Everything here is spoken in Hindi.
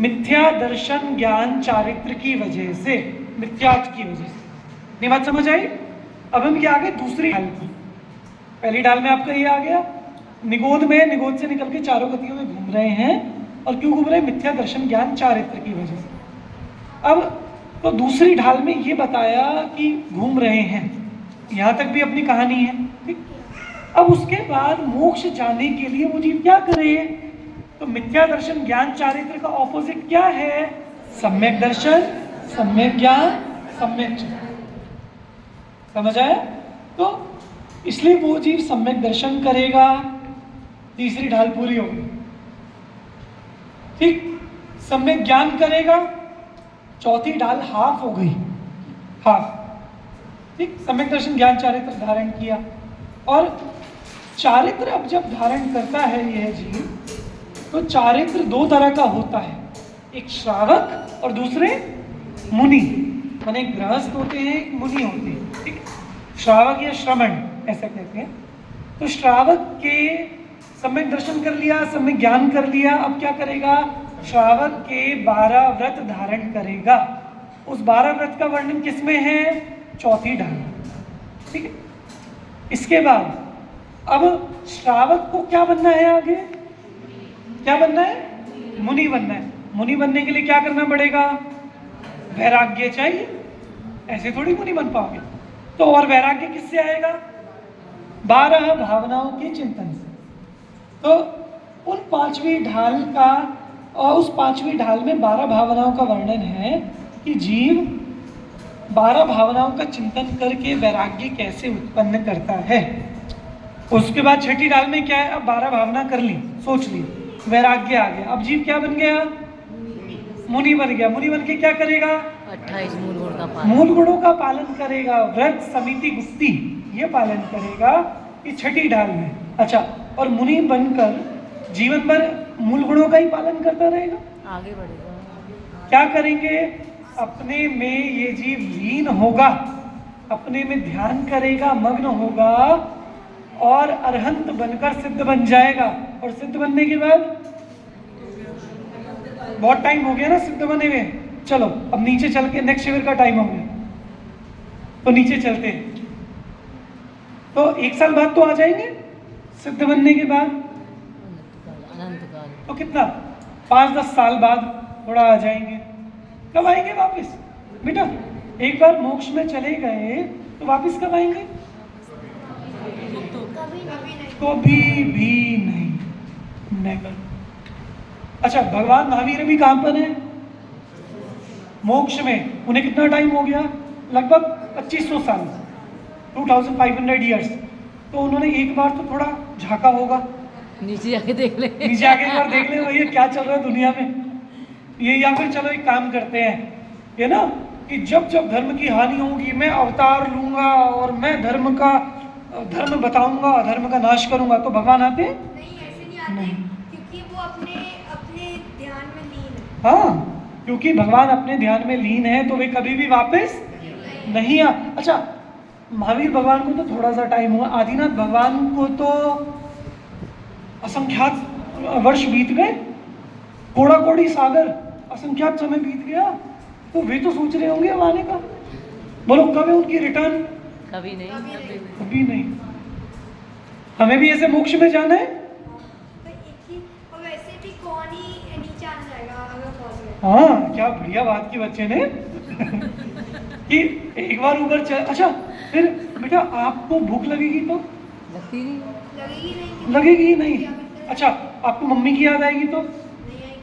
मिथ्या दर्शन ज्ञान चारित्र की वजह से, मिथ्यात्व की वजह से। नहीं बात समझ आई? अब हम क्या आ गए दूसरी ढाल की। पहली ढाल में आपका ये आ गया निगोद में, निगोद से निकल के चारों गतियों में घूम रहे हैं। और क्यों घूम रहे हैं? मिथ्या दर्शन ज्ञान चारित्र की वजह से। अब तो दूसरी ढाल में ये बताया कि घूम रहे हैं, यहाँ तक भी अपनी कहानी है, ठीक। अब उसके बाद मोक्ष जाने के लिए वो जीव क्या करे? तो मिथ्या दर्शन ज्ञान चारित्र का ऑपोजिट क्या है? सम्यक दर्शन, सम्यक ज्ञान, सम्यक चित्त। समझ आया? तो इसलिए वो जीव सम्यक दर्शन करेगा, तीसरी ढाल पूरी होगी, ठीक। सम्यक ज्ञान करेगा, चौथी ढाल हाफ हो गई, हाफ, ठीक। सम्यक दर्शन ज्ञान चारित्र धारण किया। और चारित्र अब जब धारण करता है यह जीव, तो चारित्र दो तरह का होता है, एक श्रावक और दूसरे मुनि। माने एक गृहस्थ होते हैं, एक मुनि होते हैं, ठीक। श्रावक या श्रमण ऐसा कहते हैं। तो श्रावक के सम्यक दर्शन कर लिया, सम्यक ज्ञान कर लिया, अब क्या करेगा? श्रावक के 12 व्रत धारण करेगा। उस 12 व्रत का वर्णन किसमें है? चौथी ढाल, ठीक है। इसके बाद अब श्रावक को क्या बनना है? आगे क्या बनना है? मुनि बनना है। मुनि बनने के लिए क्या करना पड़ेगा? वैराग्य चाहिए, ऐसे थोड़ी मुनि बन पाओगे। तो और वैराग्य किससे आएगा? 12 भावनाओं के चिंतन से। तो उन पांचवी ढाल का, और उस पांचवी ढाल में 12 भावनाओं का वर्णन है कि जीव 12 भावनाओं का चिंतन करके वैराग्य कैसे उत्पन्न करता है। उसके बाद छठी ढाल में क्या है? अब 12 भावना कर ली, सोच ली, वैराग्य आ गया। अब जीव क्या बन गया? मुनि बन गया। मुनि बन के क्या करेगा? 28 मूल गुणों का पालन करेगा, व्रत समिति गुप्ति ये पालन करेगा, ये छठी ढाल में। अच्छा, और मुनि बनकर जीवन भर मूल गुणों का ही पालन करता रहेगा, आगे बढ़ेगा। क्या करेंगे? अपने में ये जीव लीन होगा, अपने में ध्यान करेगा, मग्न होगा और अरहंत बनकर सिद्ध बन जाएगा। और सिद्ध बनने के बाद, बहुत टाइम हो गया ना सिद्ध बने हुए, चलो अब नीचे चल के नेक्स्ट शिविर का टाइम हो गया, तो नीचे चलते हैं। तो 1 साल बाद तो आ जाएंगे सिद्ध बनने के बाद, तो कितना 5-10 साल बाद थोड़ा आ जाएंगे। कब आएंगे वापस बेटा? एक बार मोक्ष में चले गए तो वापस कब आएंगे? कभी भी नहीं, नेवर। अच्छा, भगवान महावीर भी कहां पर है? मोक्ष में। उन्हें कितना टाइम हो गया? लगभग 2500 साल, 2500 ईयर्स। तो उन्होंने एक बार तो थोड़ा झांका होगा, नीचे आके देख ले, नीचे आके एक बार देख ले भैया क्या चल रहा है दुनिया में ये। या फिर चलो एक काम करते हैं, ये ना कि जब जब धर्म की हानि होगी मैं अवतार लूंगा और मैं धर्म बताऊंगा, धर्म का नाश करूंगा। तो भगवान आते हैं? नहीं, ऐसे नहीं आते। नहीं। क्योंकि वो अपने ध्यान में लीन है। हाँ, क्योंकि भगवान अपने ध्यान में लीन है तो वे कभी भी वापस नहीं आ। अच्छा, महावीर भगवान को तो थोड़ा सा टाइम हुआ, आदिनाथ भगवान को तो असंख्यात वर्ष बीत गए, कोड़ा कोड़ी सागर असंख्यात समय बीत गया। तो वे तो सोच रहे होंगे अब आने का। बोलो कब है उनकी रिटर्न? कभी नहीं, कभी नहीं। हमें भी ऐसे मोक्ष में जाना है। तो एक ही, और वैसे भी कौन ही नीचे आ जाएगा अगर पहुंच गए। हाँ, क्या बढ़िया बात की बच्चे ने कि एक बार ऊपर चल। अच्छा, फिर बेटा आपको भूख लगेगी तो? लगती नहीं, लगेगी नहीं, लगेगी ही नहीं। अच्छा, आपको मम्मी की याद आएगी तो?